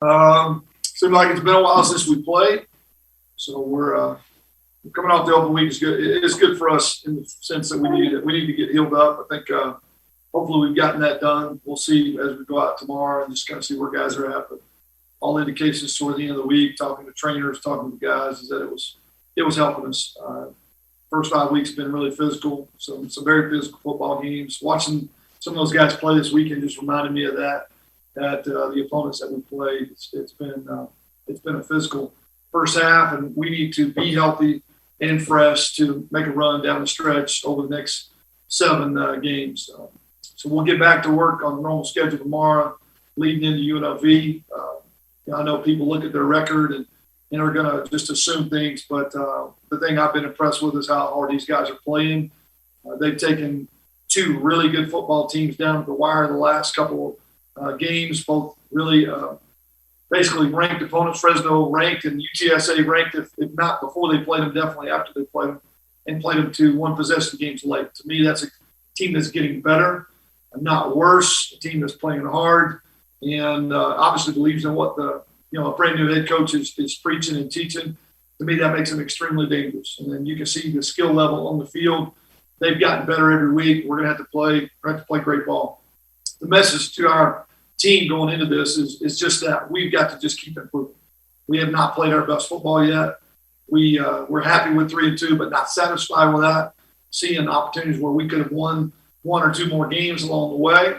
Seems like it's been a while since we played, so we're coming off the open week. Is good. It's good for us in the sense that we need to get healed up. I think hopefully we've gotten that done. We'll see as we go out tomorrow and just kind of see where guys are at. But all indications toward the end of the week, talking to trainers, talking to guys, is that it was helping us. First 5 weeks have been really physical, some very physical football games. Watching some of those guys play this weekend just reminded me of that. The opponents that we played, it's been a physical first half, and we need to be healthy and fresh to make a run down the stretch over the next 7 games. So we'll get back to work on the normal schedule tomorrow, leading into UNLV. I know people look at their record and are going to just assume things, but the thing I've been impressed with is how hard these guys are playing. They've taken 2 really good football teams down to the wire the last couple games, both really basically ranked opponents. Fresno ranked and UTSA ranked, if not before they played them, definitely after they played them, and played them to 1-possession games late. To me, that's a team that's getting better, not worse, a team that's playing hard, and obviously believes in what a brand new head coach is preaching and teaching. To me, that makes them extremely dangerous. And then you can see the skill level on the field. They've gotten better every week. We're going to have to play great ball. The message to our team going into this is just that we've got to just keep improving. We have not played our best football yet. We're happy with 3-2, but not satisfied with that. Seeing opportunities where we could have won 1 or 2 more games along the way,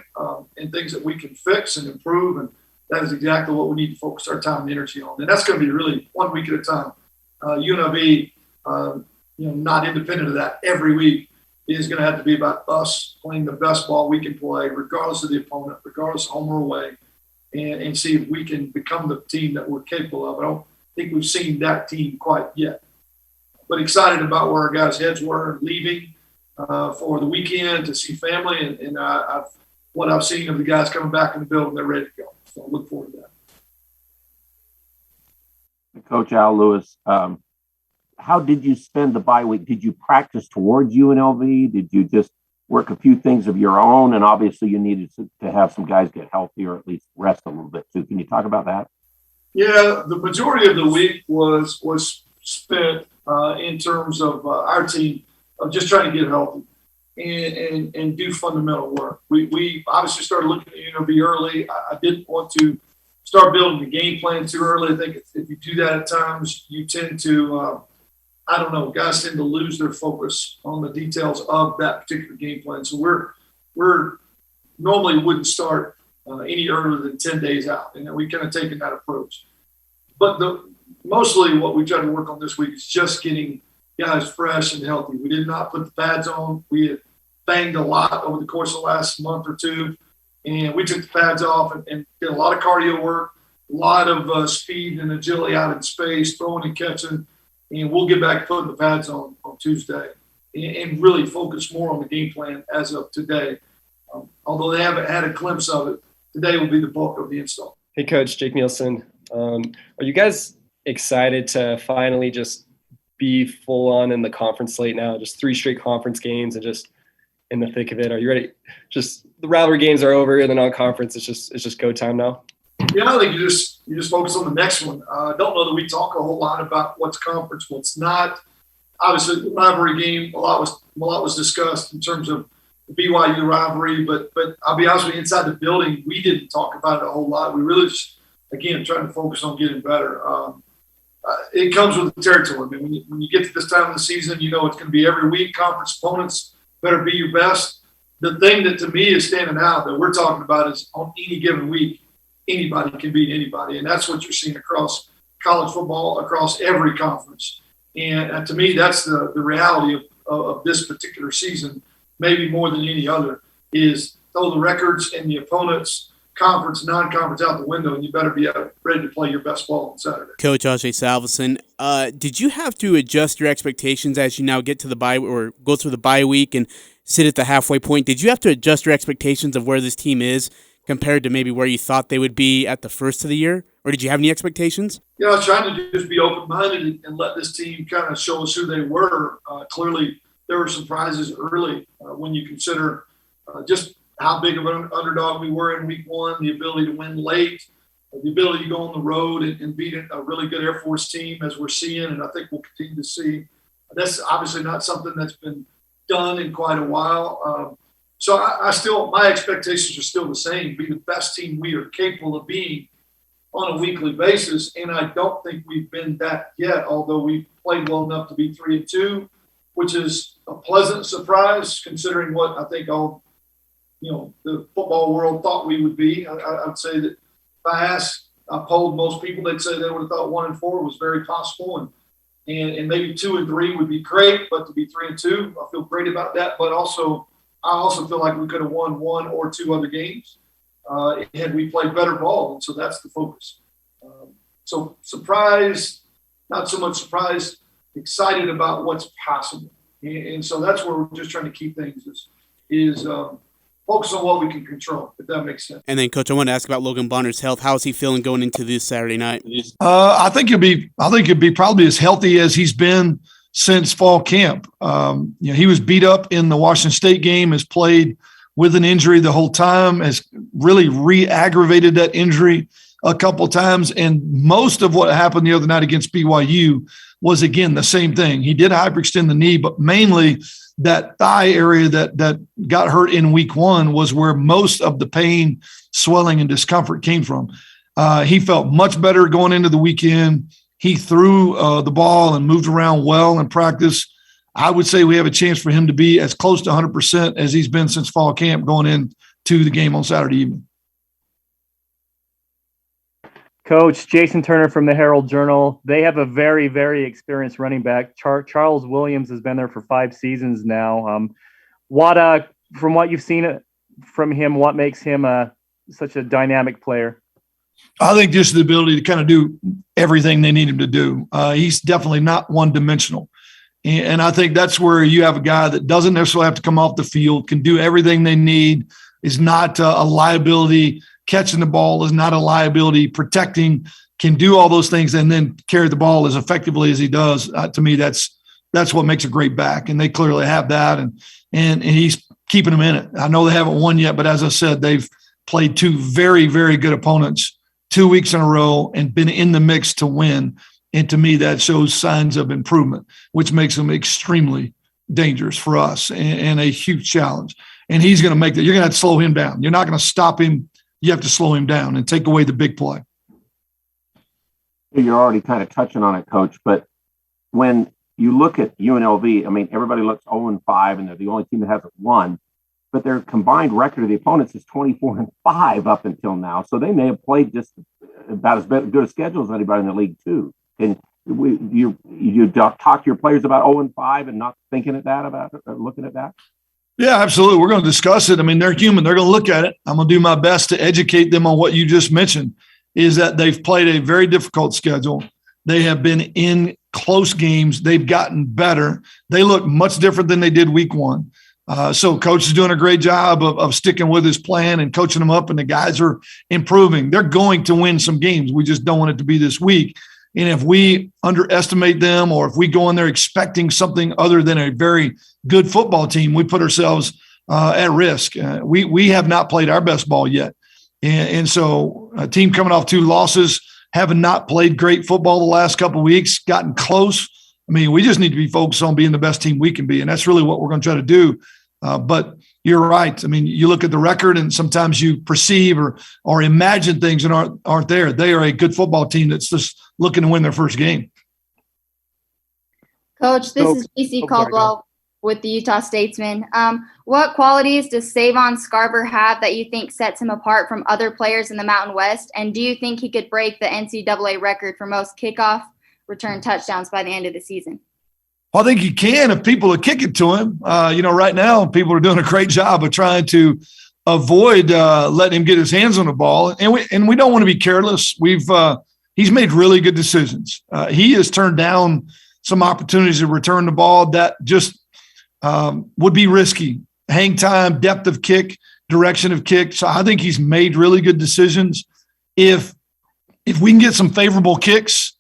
and things that we can fix and improve. And that is exactly what we need to focus our time and energy on. And that's going to be really 1 week at a time. UNLV, not independent of that every week, is going to have to be about us playing the best ball we can play, regardless of the opponent, regardless of home or away, and see if we can become the team that we're capable of. I don't think we've seen that team quite yet. But excited about where our guys' heads were leaving for the weekend to see family, and what I've seen of the guys coming back in the building, they're ready to go. So I look forward to that. Coach Al Lewis, how did you spend the bye week? Did you practice towards UNLV? Did you just work a few things of your own? And obviously you needed to have some guys get healthy or at least rest a little bit too. Can you talk about that? Yeah, the majority of the week was spent in terms of our team of just trying to get healthy and do fundamental work. We obviously started looking at UNLV early. I didn't want to start building the game plan too early. I think if you do that at times, you tend to guys tend to lose their focus on the details of that particular game plan. So we're normally wouldn't start any earlier than 10 days out, and we kind of taken that approach. But mostly what we tried to work on this week is just getting guys fresh and healthy. We did not put the pads on. We had banged a lot over the course of the last month or 2, and we took the pads off and did a lot of cardio work, a lot of speed and agility out in space, throwing and catching. And we'll get back to putting the pads on Tuesday and really focus more on the game plan as of today. Although they haven't had a glimpse of it, today will be the bulk of the install. Hey, Coach Jake Nielsen. Are you guys excited to finally just be full on in the conference slate now? Just 3 straight conference games and just in the thick of it. Are you ready? Just the rivalry games are over and the non-conference. It's just go time now. Yeah, I think you just focus on the next one. I don't know that we talk a whole lot about what's conference, what's not. Obviously, the rivalry game, a lot was discussed in terms of the BYU rivalry, but I'll be honest with you, inside the building, we didn't talk about it a whole lot. We really just, again, trying to focus on getting better. It comes with the territory. I mean, when you get to this time of the season, it's going to be every week. Conference opponents better be your best. The thing that to me is standing out that we're talking about is on any given week, anybody can beat anybody. And that's what you're seeing across college football, across every conference. And to me, that's the reality of this particular season, maybe more than any other, is throw the records and the opponents, conference, non-conference out the window, and you better be ready to play your best ball on Saturday. Coach Ajay Salveson, did you have to adjust your expectations as you now get to the bye or go through the bye week and sit at the halfway point? Did you have to adjust your expectations of where this team is compared to maybe where you thought they would be at the first of the year? Or did you have any expectations? I was trying to just be open-minded and let this team kind of show us who they were. Clearly, there were surprises early when you consider just how big of an underdog we were in week 1, the ability to win late, the ability to go on the road and beat a really good Air Force team as we're seeing, and I think we'll continue to see. That's obviously not something that's been done in quite a while. So my expectations are still the same, be the best team we are capable of being on a weekly basis. And I don't think we've been that yet, although we've played well enough to be 3-2, which is a pleasant surprise considering what I think the football world thought we would be. I'd say that if I polled most people, they'd say they would have thought 1-4 was very possible. And maybe 2-3 would be great, but to be 3-2, I feel great about that. But I also feel like we could have won 1 or 2 other games had we played better ball. And so that's the focus. So surprised, not so much surprised, excited about what's possible. And so that's where we're just trying to keep things is focus on what we can control, if that makes sense. And then, Coach, I want to ask about Logan Bonner's health. How is he feeling going into this Saturday night? I think he'll be probably as healthy as he's been since fall camp. He was beat up in the Washington State game, has played with an injury the whole time, has really re-aggravated that injury a couple of times. And most of what happened the other night against BYU was, again, the same thing. He did hyperextend the knee, but mainly that thigh area that got hurt in week 1 was where most of the pain, swelling, and discomfort came from. He felt much better going into the weekend. He threw the ball and moved around well in practice. I would say we have a chance for him to be as close to 100% as he's been since fall camp going into the game on Saturday evening. Coach, Jason Turner from the Herald Journal. They have a very, very experienced running back. Charles Williams has been there for 5 seasons now. From what you've seen from him, what makes him such a dynamic player? I think just the ability to kind of do everything they need him to do. He's definitely not one-dimensional. And I think that's where you have a guy that doesn't necessarily have to come off the field, can do everything they need, is not a liability. Catching the ball is not a liability. Protecting, can do all those things and then carry the ball as effectively as he does. To me, that's what makes a great back. And they clearly have that. And he's keeping them in it. I know they haven't won yet, but as I said, they've played 2 very, very good opponents 2 weeks in a row and been in the mix to win. And to me, that shows signs of improvement, which makes them extremely dangerous for us and a huge challenge. And he's going to make that. You're going to have to slow him down. You're not going to stop him. You have to slow him down and take away the big play. You're already kind of touching on it, Coach, but when you look at UNLV, I mean, everybody looks 0-5, and they're the only team that hasn't won, but their combined record of the opponents is 24-5 up until now. So they may have played just about as good a schedule as anybody in the league, too. And you talk to your players about 0-5 and not thinking at that, about looking at that? Yeah, absolutely. We're going to discuss it. I mean, they're human. They're going to look at it. I'm going to do my best to educate them on what you just mentioned, is that they've played a very difficult schedule. They have been in close games. They've gotten better. They look much different than they did week 1. So coach is doing a great job of sticking with his plan and coaching them up, and the guys are improving. They're going to win some games. We just don't want it to be this week. And if we underestimate them, or if we go in there expecting something other than a very good football team, we put ourselves at risk. We have not played our best ball yet. And so a team coming off 2 losses, having not played great football the last couple of weeks, gotten close. I mean, we just need to be focused on being the best team we can be. And that's really what we're going to try to do. But you're right. I mean, you look at the record and sometimes you perceive or imagine things that aren't there. They are a good football team that's just looking to win their first game. Coach, this is BC Caldwell with the Utah Statesman. What qualities does Savon Scarver have that you think sets him apart from other players in the Mountain West? And do you think he could break the NCAA record for most kickoff return touchdowns by the end of the season? Well, I think he can if people are kicking to him. Right now people are doing a great job of trying to avoid letting him get his hands on the ball. And we don't want to be careless. He's made really good decisions. He has turned down some opportunities to return the ball that just would be risky. Hang time, depth of kick, direction of kick. So I think he's made really good decisions. If we can get some favorable kicks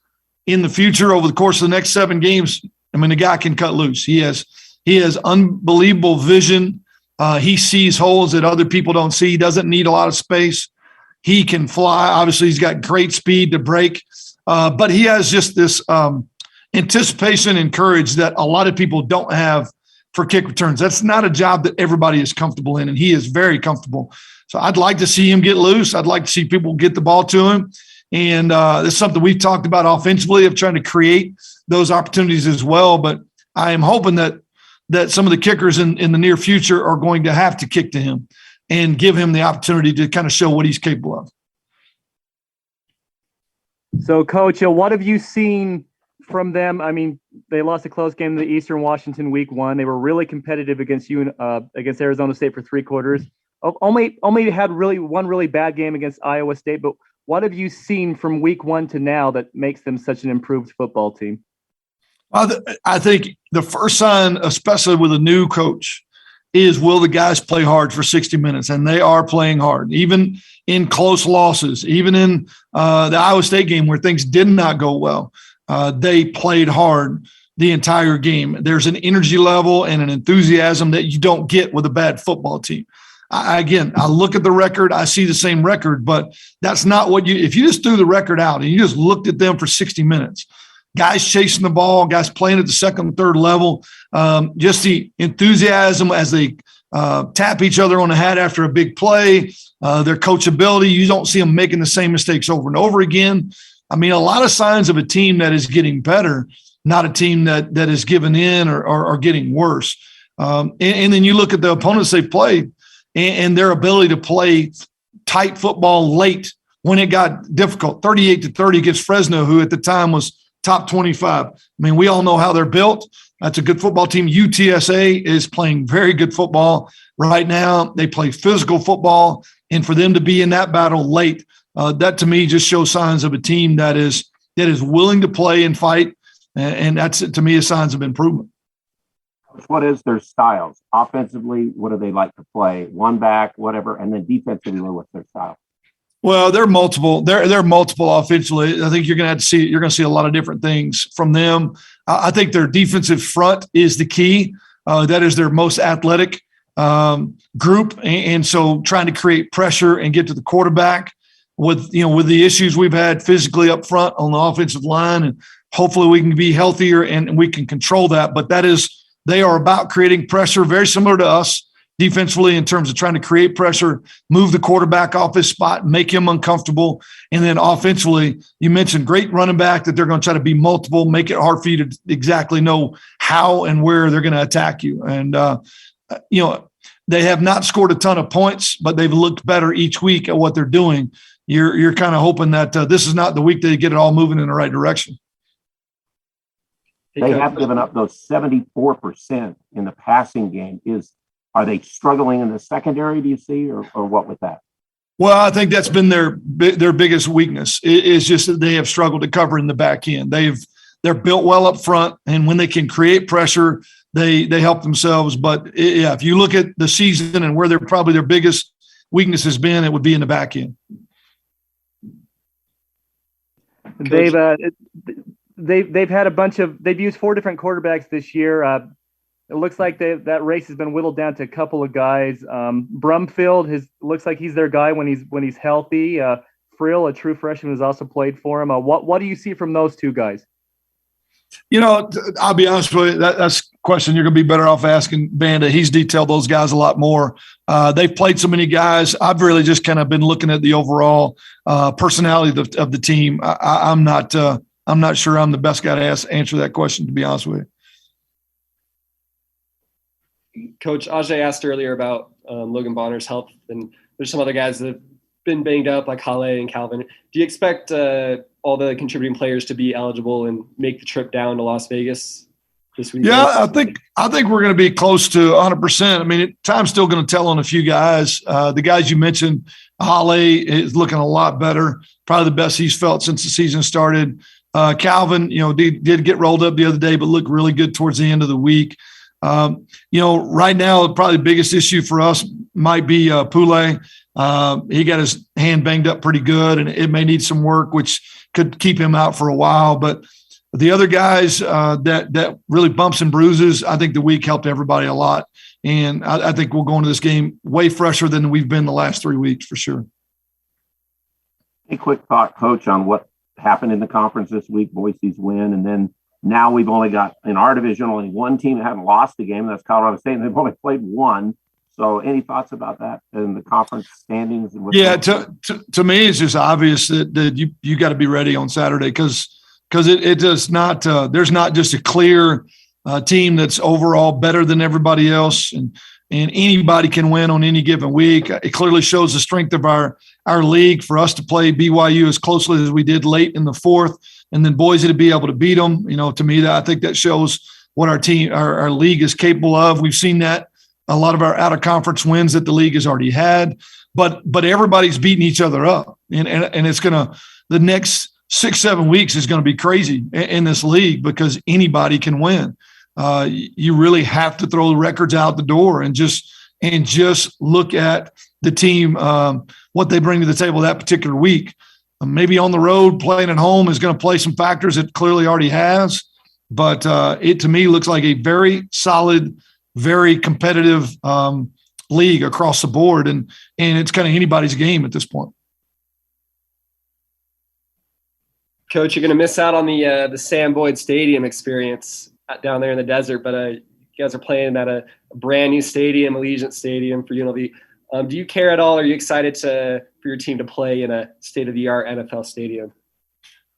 in the future over the course of the next 7 games, I mean, the guy can cut loose. He has unbelievable vision. He sees holes that other people don't see. He doesn't need a lot of space. He can fly. Obviously, he's got great speed to break, but he has just this anticipation and courage that a lot of people don't have for kick returns. That's not a job that everybody is comfortable in, and he is very comfortable. So I'd like to see him get loose. I'd like to see people get the ball to him. And it's something we've talked about offensively of trying to create those opportunities as well. But I am hoping that some of the kickers in the near future are going to have to kick to him and give him the opportunity to kind of show what he's capable of. So, Coach, what have you seen from them? I mean, they lost a close game to the Eastern Washington week 1. They were really competitive against against Arizona State for 3 quarters. Only had one really bad game against Iowa State. But what have you seen from week 1 to now that makes them such an improved football team? I think the first sign, especially with a new coach, is will the guys play hard for 60 minutes? And they are playing hard, even in close losses, even in the Iowa State game where things did not go well. They played hard the entire game. There's an energy level and an enthusiasm that you don't get with a bad football team. I look at the record, I see the same record, but that's not what if you just threw the record out and you just looked at them for 60 minutes, guys chasing the ball, guys playing at the second and third level, just the enthusiasm as they tap each other on the hat after a big play, their coachability, you don't see them making the same mistakes over and over again. I mean, a lot of signs of a team that is getting better, not a team that is giving in or getting worse. And then you look at the opponents they played, and their ability to play tight football late when it got difficult, 38-30 against Fresno, who at the time was top 25. I mean, we all know how they're built. That's a good football team. UTSA is playing very good football right now. They play physical football, and for them to be in that battle late, that to me just shows signs of a team that is willing to play and fight, and that's to me a signs of improvement. What is their styles? Offensively, what do they like to play? One back, whatever, and then defensively, what's their style? Well, they're multiple. They're multiple offensively. I think you're going to see a lot of different things from them. I think their defensive front is the key. That is their most athletic group, and so trying to create pressure and get to the quarterback with the issues we've had physically up front on the offensive line, and hopefully we can be healthier and we can control that. But they are about creating pressure, very similar to us defensively in terms of trying to create pressure, move the quarterback off his spot, make him uncomfortable. And then offensively, you mentioned great running back that they're going to try to be multiple, make it hard for you to exactly know how and where they're going to attack you. And, they have not scored a ton of points, but they've looked better each week at what they're doing. You're kind of hoping that this is not the week they get it all moving in the right direction. They have given up those 74% in the passing game. Are they struggling in the secondary, do you see, or what with that? Well, I think that's been their biggest weakness. It's just that they have struggled to cover in the back end. They're built well up front, and when they can create pressure, they help themselves. But if you look at the season and where their biggest weakness has been, it would be in the back end. They've had they've used 4 different quarterbacks this year. It looks like that race has been whittled down to a couple of guys. Brumfield looks like he's their guy when he's healthy. Frill, a true freshman, has also played for him. What do you see from those 2 guys? I'll be honest with you. That's a question you're going to be better off asking Banda. He's detailed those guys a lot more. They've played so many guys. I've really just kind of been looking at the overall personality of the team. I'm not sure I'm the best guy to answer that question, to be honest with you. Coach, Ajay asked earlier about Logan Bonner's health, and there's some other guys that have been banged up like Hale and Calvin. Do you expect all the contributing players to be eligible and make the trip down to Las Vegas this weekend? Yeah, I think we're going to be close to 100%. I mean, time's still going to tell on a few guys. The guys you mentioned, Hale is looking a lot better, probably the best he's felt since the season started. Calvin, did get rolled up the other day, but looked really good towards the end of the week. Right now, probably the biggest issue for us might be Pule. He got his hand banged up pretty good, and it may need some work, which could keep him out for a while. But the other guys that really bumps and bruises, I think the week helped everybody a lot. And I think we'll go into this game way fresher than we've been the last 3 weeks for sure. A quick thought, Coach, on what happened in the conference this week, Boise's win, and then now we've only got, in our division, only one team that hasn't lost a game, and that's Colorado State, and they've only played one. So any thoughts about that in the conference standings? Yeah, to me, it's just obvious that you got to be ready on Saturday because it does not there's not just a clear team that's overall better than everybody else, and anybody can win on any given week. It clearly shows the strength of our league for us to play BYU as closely as we did late in the fourth, and then Boise to be able to beat them. To me, I think that shows what our league is capable of. We've seen that a lot of our out of conference wins that the league has already had, but everybody's beating each other up, and it's the next 6-7 weeks is going to be crazy in this league because anybody can win. You really have to throw the records out the door and just look at the team, what they bring to the table that particular week. Maybe on the road, playing at home is going to play some factors it clearly already has, but it to me looks like a very solid, very competitive league across the board, and it's kind of anybody's game at this point. Coach, you're going to miss out on the Sam Boyd Stadium experience down there in the desert, but you guys are playing at a brand new stadium, Allegiant Stadium for UNLV. Do you care at all? Are you excited for your team to play in a state-of-the-art NFL stadium?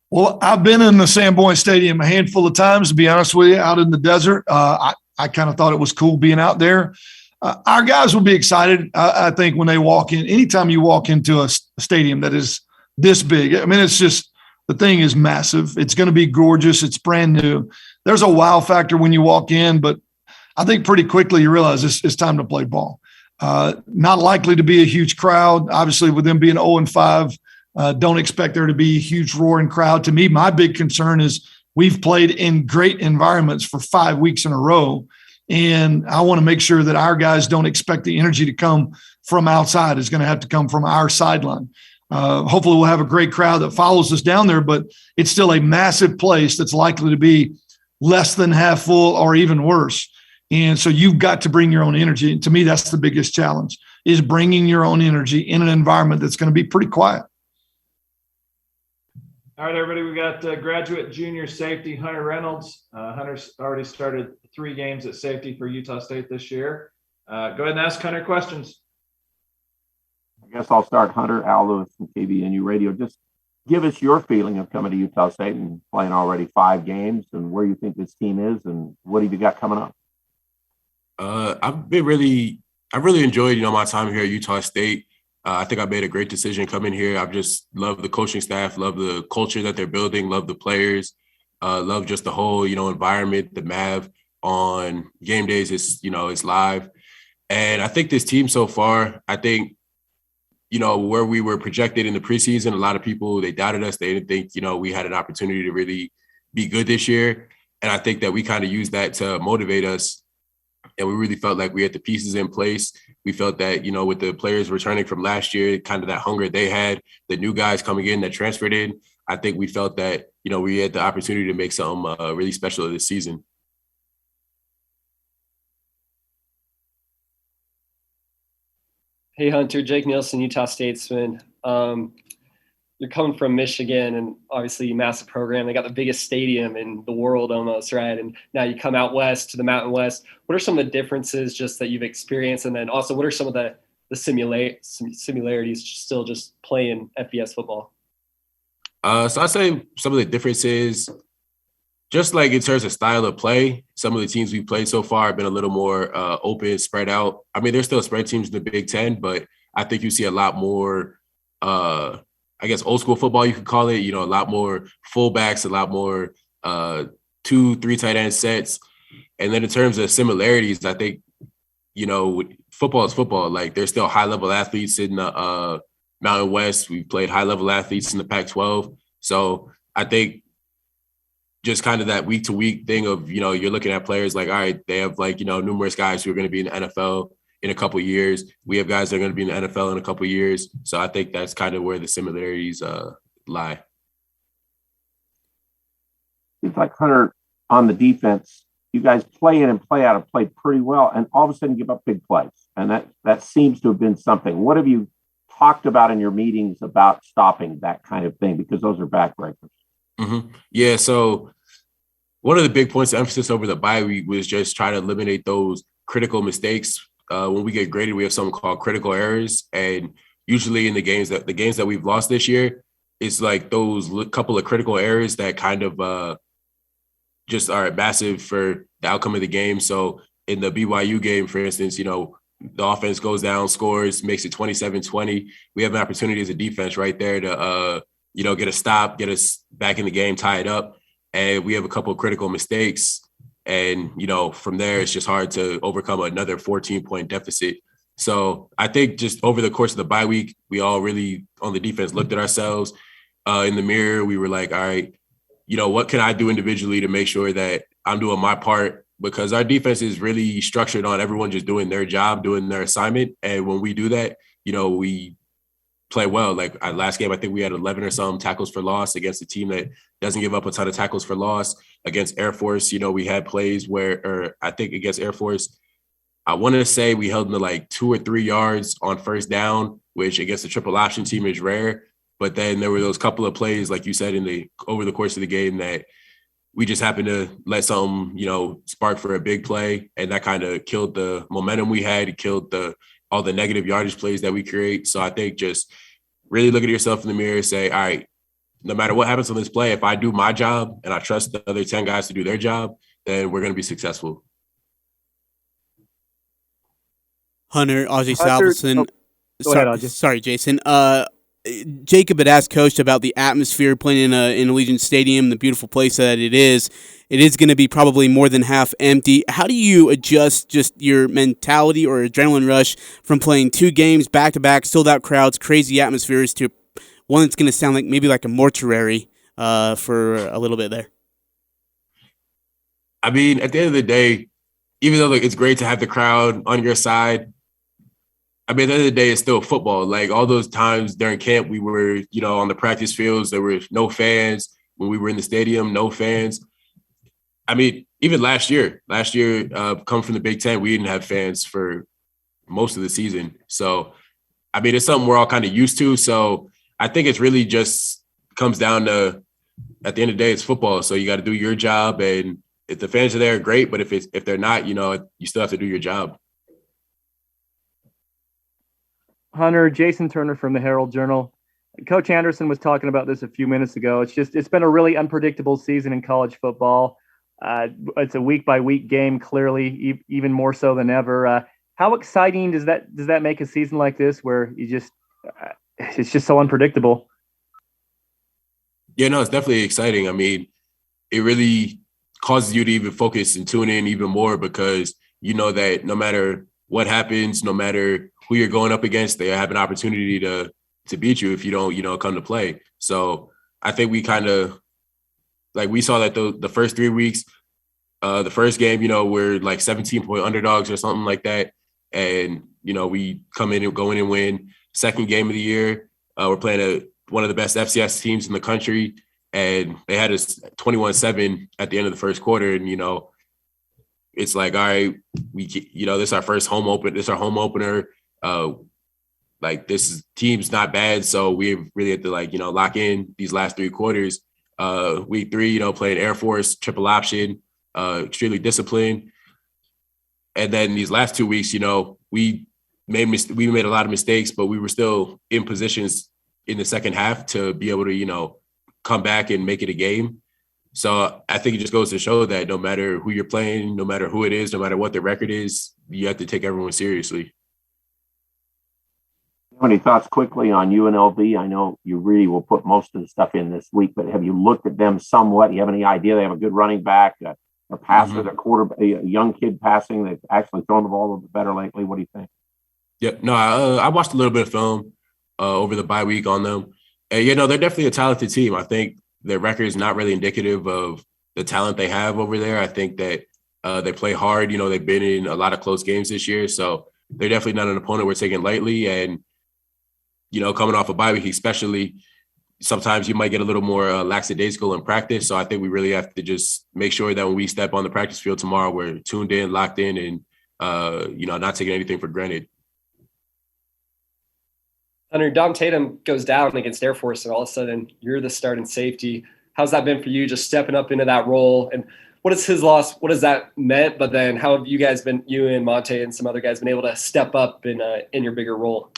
Well, I've been in the Sam Boyd Stadium a handful of times, to be honest with you, out in the desert. I kind of thought it was cool being out there. Our guys will be excited, I think, when they walk in. Anytime you walk into a stadium that is this big, I mean, it's just the thing is massive. It's going to be gorgeous. It's brand new. There's a wow factor when you walk in, but I think pretty quickly you realize it's time to play ball. Not likely to be a huge crowd. Obviously, with them being 0-5, don't expect there to be a huge roaring crowd. To me, my big concern is we've played in great environments for 5 weeks in a row, and I want to make sure that our guys don't expect the energy to come from outside. It's going to have to come from our sideline. Hopefully we'll have a great crowd that follows us down there, but it's still a massive place that's likely to be less than half full or even worse. And so you've got to bring your own energy. And to me, that's the biggest challenge, is bringing your own energy in an environment that's going to be pretty quiet. All right, everybody, we got graduate junior safety Hunter Reynolds. Hunter's already started 3 games at safety for Utah State this year. Go ahead and ask Hunter questions. I guess I'll start. Hunter, Al Lewis from KBNU Radio. Just give us your feeling of coming to Utah State and playing already 5 games, and where you think this team is, and what have you got coming up? I really enjoyed, my time here at Utah State. I think I made a great decision coming here. I've just loved the coaching staff, love the culture that they're building, love the players, love just the whole, environment. The MAV on game days is, it's live. And I think this team so far, I think, where we were projected in the preseason, a lot of people, they doubted us. They didn't think, we had an opportunity to really be good this year. And I think that we kind of used that to motivate us. And we really felt like we had the pieces in place. We felt that, with the players returning from last year, kind of that hunger they had, the new guys coming in that transferred in, I think we felt that, we had the opportunity to make something really special this season. Hey, Hunter, Jake Nielsen, Utah Statesman. You're coming from Michigan, and obviously a massive program. They got the biggest stadium in the world almost, right? And now you come out west to the Mountain West. What are some of the differences just that you've experienced? And then also, what are some of the similarities still just playing FBS football? So I'd say some of the differences, just like in terms of style of play, some of the teams we've played so far have been a little more open, spread out. I mean, there's still spread teams in the Big Ten, but I think you see a lot more old school football, you could call it, a lot more fullbacks, a lot more 2-3 tight end sets. And then in terms of similarities, I think, football is football. Like, there's still high level athletes in the Mountain West. We've played high level athletes in the Pac-12. So I think just kind of that week to week thing of, you're looking at players like, all right, they have numerous guys who are going to be in the NFL in a couple of years. We have guys that are going to be in the NFL in a couple of years. So I think that's kind of where the similarities lie. Seems like, Hunter, on the defense, you guys play in and play out have played pretty well, and all of a sudden give up big plays. And that seems to have been something. What have you talked about in your meetings about stopping that kind of thing? Because those are backbreakers. Mm-hmm. Yeah. So one of the big points of emphasis over the bye week was just try to eliminate those critical mistakes. When we get graded, we have something called critical errors. And usually in the games that we've lost this year, it's like those couple of critical errors that kind of just are massive for the outcome of the game. So in the BYU game, for instance, the offense goes down, scores, makes it 27-20. We have an opportunity as a defense right there to, get a stop, get us back in the game, tie it up. And we have a couple of critical mistakes. And, from there, it's just hard to overcome another 14-point deficit. So I think just over the course of the bye week, we all really on the defense looked at ourselves in the mirror. We were like, all right, what can I do individually to make sure that I'm doing my part? Because our defense is really structured on everyone just doing their job, doing their assignment. And when we do that, we play well. Like our last game, I think we had 11 or some tackles for loss against a team that doesn't give up a ton of tackles for loss. Against Air Force, we had plays where I think against Air Force, I want to say we held them to like 2 or 3 yards on first down, which against the triple option team is rare. But then there were those couple of plays, like you said, over the course of the game that we just happened to let something, spark for a big play. And that kind of killed the momentum we had. It killed all the negative yardage plays that we create. So I think just really look at yourself in the mirror and say, all right, no matter what happens on this play, if I do my job and I trust the other 10 guys to do their job, then we're going to be successful. Hunter, Ozzie Salveson. Go ahead, Ozzie. Sorry, Jason. Jacob had asked Coach about the atmosphere playing in Allegiant Stadium, the beautiful place that it is. It is going to be probably more than half empty. How do you adjust just your mentality or adrenaline rush from playing 2 games back-to-back, sold-out crowds, crazy atmospheres, to one that's going to sound like maybe like a mortuary for a little bit there? I mean, at the end of the day, even though it's great to have the crowd on your side, I mean, at the end of the day, it's still football. Like all those times during camp, we were, on the practice fields, there were no fans. When we were in the stadium, no fans. I mean, even last year, come from the Big Ten, we didn't have fans for most of the season. So, I mean, it's something we're all kind of used to. So I think it's really just comes down to, at the end of the day, it's football. So you got to do your job. And if the fans are there, great. But if they're not, you still have to do your job. Hunter, Jason Turner from the Herald Journal. Coach Anderson was talking about this a few minutes ago. It's been a really unpredictable season in college football. It's a week by week game, clearly, even more so than ever. How exciting does that make a season like this, where it's just so unpredictable? Yeah, no, it's definitely exciting. I mean, it really causes you to even focus and tune in even more, because you know that no matter what happens, no matter who you're going up against, they have an opportunity to beat you if you don't, come to play. So I think we kind of we saw that the first 3 weeks, the first game, we're like 17-point underdogs or something like that. And, we go in and win. Second game of the year, we're playing one of the best FCS teams in the country. And they had us 21-7 at the end of the first quarter. And, it's like, all right, this is our first home open. This is our home opener. This team's not bad. So we really have to lock in these last 3 quarters. Week 3, playing Air Force, triple option, extremely disciplined. And then these last 2 weeks, we made a lot of mistakes, but we were still in positions in the second half to be able to, come back and make it a game. So I think it just goes to show that no matter who you're playing, no matter who it is, no matter what the record is, you have to take everyone seriously. Any thoughts quickly on UNLV? I know you really will put most of the stuff in this week, but have you looked at them somewhat? Do you have any idea? They have a good running back, a passer, a young kid passing. They've actually thrown the ball a little bit better lately. What do you think? Yep. No, I watched a little bit of film over the bye week on them. And, they're definitely a talented team. I think their record is not really indicative of the talent they have over there. I think that they play hard. They've been in a lot of close games this year. So they're definitely not an opponent we're taking lightly. And, coming off a bye week, especially, sometimes you might get a little more lackadaisical in practice. So I think we really have to just make sure that when we step on the practice field tomorrow, we're tuned in, locked in, and, not taking anything for granted. Hunter, Dom Tatum goes down against Air Force, and all of a sudden you're the starting safety. How's that been for you, just stepping up into that role? And what is his loss? What has that meant? But then how have you guys been, you and Monte and some other guys, been able to step up in your bigger role?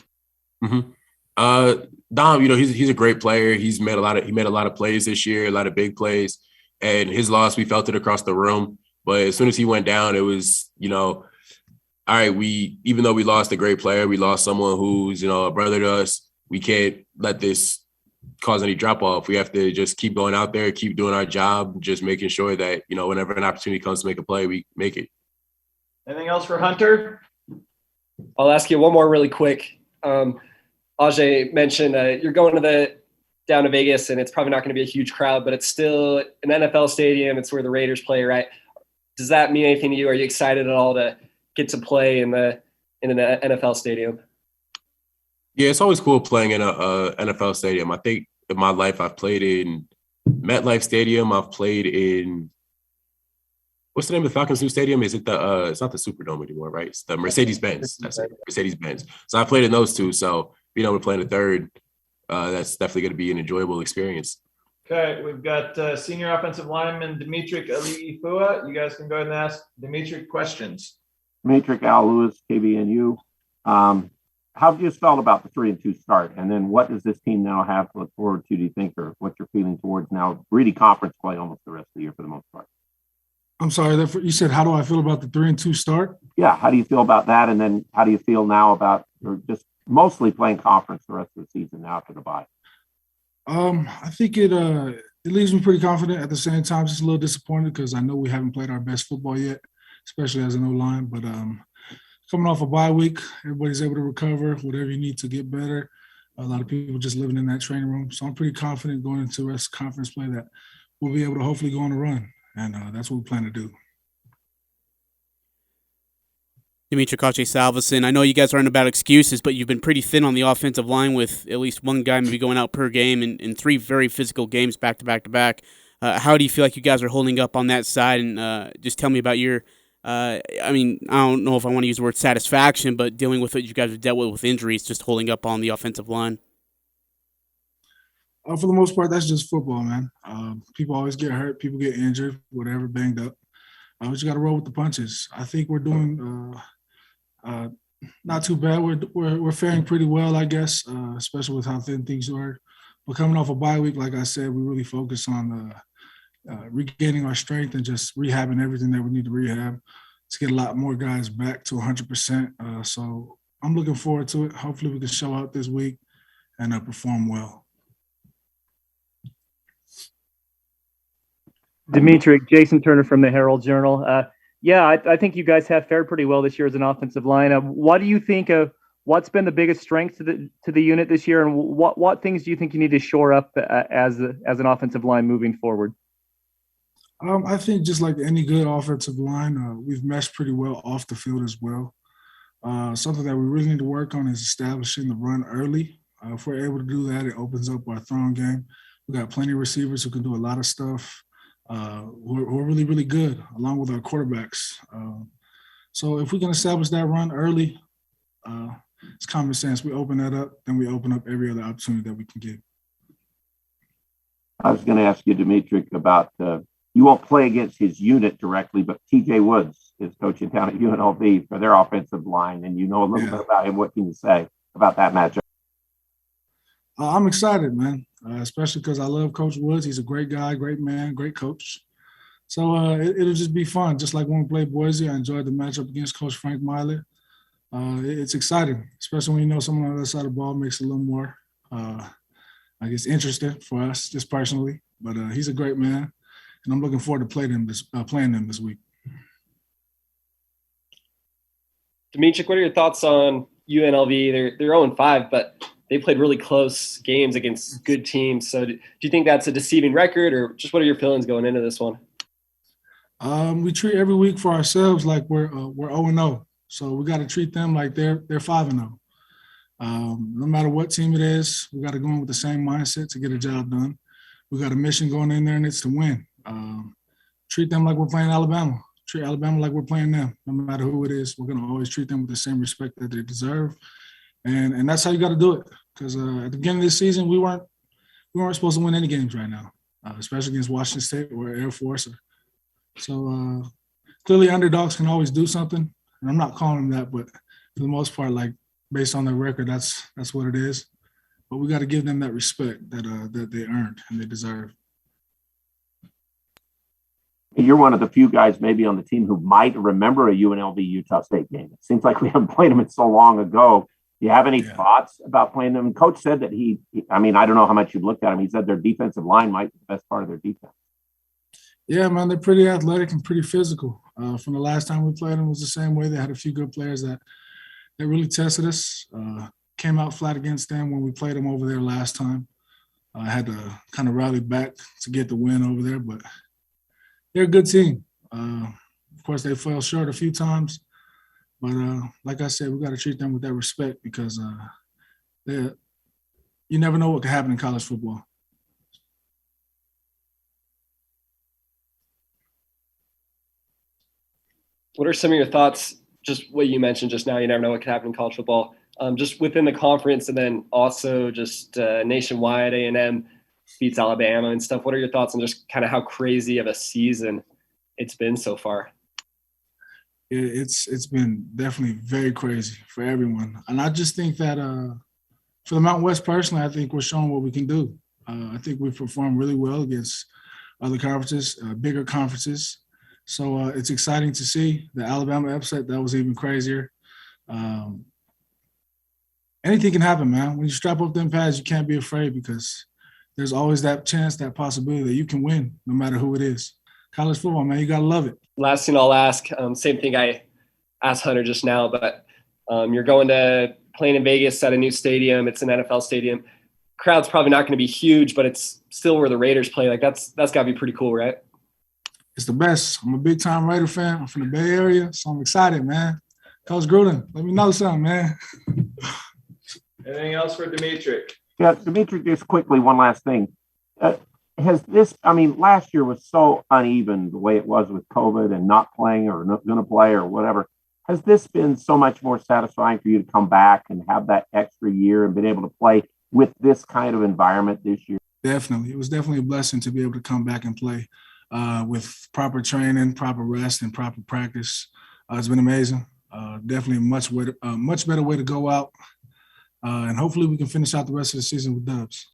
Mm-hmm. Dom, he's a great player. He made a lot of plays this year, a lot of big plays. And his loss, we felt it across the room. But as soon as he went down, it was, all right, even though we lost a great player, we lost someone who's, a brother to us. We can't let this cause any drop off. We have to just keep going out there, keep doing our job, just making sure that, whenever an opportunity comes to make a play, we make it. Anything else for Hunter? I'll ask you one more really quick. Ajay mentioned you're going down to Vegas, and it's probably not going to be a huge crowd, but it's still an NFL stadium. It's where the Raiders play, right? Does that mean anything to you? Are you excited at all to get to play in an NFL stadium? Yeah, it's always cool playing in a NFL stadium. I think in my life I've played in MetLife Stadium. I've played in what's the name of the Falcons' new stadium? Is it it's not the Superdome anymore, right? It's the Mercedes-Benz. That's it, Mercedes-Benz. So I played in those two. So being able to play in the third, that's definitely going to be an enjoyable experience. Okay, we've got senior offensive lineman Demytrick Ali'ifua. You guys can go ahead and ask Demytrick questions. Demytrick Ali'ifua, KBNU. How have you felt about the 3-2 start? And then what does this team now have to look forward to, do you think, or what you're feeling towards now? Really conference play almost the rest of the year for the most part. I'm sorry, you said, how do I feel about the 3-2 start? Yeah, how do you feel about that? And then how do you feel now about, or just mostly playing conference the rest of the season now after the bye? I think it leaves me pretty confident. At the same time, just a little disappointed because I know we haven't played our best football yet, especially as an O-line. But coming off a bye week, everybody's able to recover, whatever you need to get better. A lot of people just living in that training room. So I'm pretty confident going into the rest of conference play that we'll be able to hopefully go on a run. And that's what we plan to do. Demytrick Ali'ifua, I know you guys aren't about excuses, but you've been pretty thin on the offensive line with at least one guy maybe going out per game in 3 very physical games back to back to back. How do you feel like you guys are holding up on that side? And just tell me about your, I don't know if I want to use the word satisfaction, but dealing with what you guys have dealt with injuries, just holding up on the offensive line. For the most part, that's just football, man. People always get hurt. People get injured, whatever, banged up. We just got to roll with the punches. I think we're doing not too bad. We're faring pretty well, I guess, especially with how thin things were. But coming off a bye week, like I said, we really focus on regaining our strength and just rehabbing everything that we need to rehab to get a lot more guys back to 100%. So I'm looking forward to it. Hopefully we can show out this week and perform well. Demytrick, Jason Turner from the Herald Journal. I think you guys have fared pretty well this year as an offensive line. What do you think of what's been the biggest strength to the unit this year, and what things do you think you need to shore up as an offensive line moving forward? I think just like any good offensive line, we've meshed pretty well off the field as well. Something that we really need to work on is establishing the run early. If we're able to do that, it opens up our throwing game. We got plenty of receivers who can do a lot of stuff. We're really, really good, along with our quarterbacks. So if we can establish that run early, it's common sense. We open that up, then we open up every other opportunity that we can get. I was going to ask you, Demytrick, about you won't play against his unit directly, but TJ Woods is coaching down at UNLV for their offensive line, and you know a little bit about him. What can you say about that matchup? I'm excited, man, especially because I love Coach Woods. He's a great guy, great man, great coach. So it'll just be fun. Just like when we played Boise, I enjoyed the matchup against Coach Frank Miley. It's exciting, especially when you know someone on the other side of the ball makes it a little more, interesting for us, just personally. But he's a great man, and I'm looking forward to playing them this week. Demytrick, what are your thoughts on UNLV? They're 0-5, but they played really close games against good teams. So do you think that's a deceiving record, or just what are your feelings going into this one? We treat every week for ourselves like we're 0-0. So we got to treat them like they're 5-0. No matter what team it is, we got to go in with the same mindset to get a job done. We got a mission going in there, and it's to win. Treat them like we're playing Alabama. Treat Alabama like we're playing them. No matter who it is, we're going to always treat them with the same respect that they deserve. And that's how you got to do it. because at the beginning of this season we weren't supposed to win any games right now, especially against Washington State or Air Force. So clearly underdogs can always do something, and I'm not calling them that, but for the most part, like based on their record, that's what it is. But we got to give them that respect that they earned and they deserve. You're one of the few guys maybe on the team who might remember a UNLV Utah State game. It seems like we haven't played them in so long ago. Do you have any thoughts about playing them? Coach said that I don't know how much you've looked at him. He said their defensive line might be the best part of their defense. Yeah, man, they're pretty athletic and pretty physical. From the last time we played them, it was the same way. They had a few good players that really tested us. Came out flat against them when we played them over there last time. I had to kind of rally back to get the win over there, but they're a good team. Of course, they fell short a few times, but like I said, we got to treat them with that respect because you never know what can happen in college football. What are some of your thoughts, just what you mentioned just now, you never know what could happen in college football, just within the conference and then also just nationwide, A&M beats Alabama and stuff. What are your thoughts on just kind of how crazy of a season it's been so far? It's been definitely very crazy for everyone. And I just think that for the Mountain West personally, I think we're showing what we can do. I think we've performed really well against other conferences, bigger conferences. So it's exciting to see the Alabama upset. That was even crazier. Anything can happen, man. When you strap up them pads, you can't be afraid because there's always that chance, that possibility that you can win no matter who it is. College football, man, you got to love it. Last thing I'll ask, same thing I asked Hunter just now, but you're going to playing in Vegas at a new stadium. It's an NFL stadium. Crowd's probably not going to be huge, but it's still where the Raiders play. Like that's got to be pretty cool, right? It's the best. I'm a big-time Raider fan. I'm from the Bay Area, so I'm excited, man. Coach Gruden, let me know something, man. Anything else for Demytrick? Yeah, Demytrick, just quickly, one last thing. Last year was so uneven the way it was with COVID and not playing or not going to play or whatever. Has this been so much more satisfying for you to come back and have that extra year and been able to play with this kind of environment this year? Definitely. It was definitely a blessing to be able to come back and play with proper training, proper rest, and proper practice. It's been amazing. Definitely a much better way to go out. And hopefully we can finish out the rest of the season with dubs.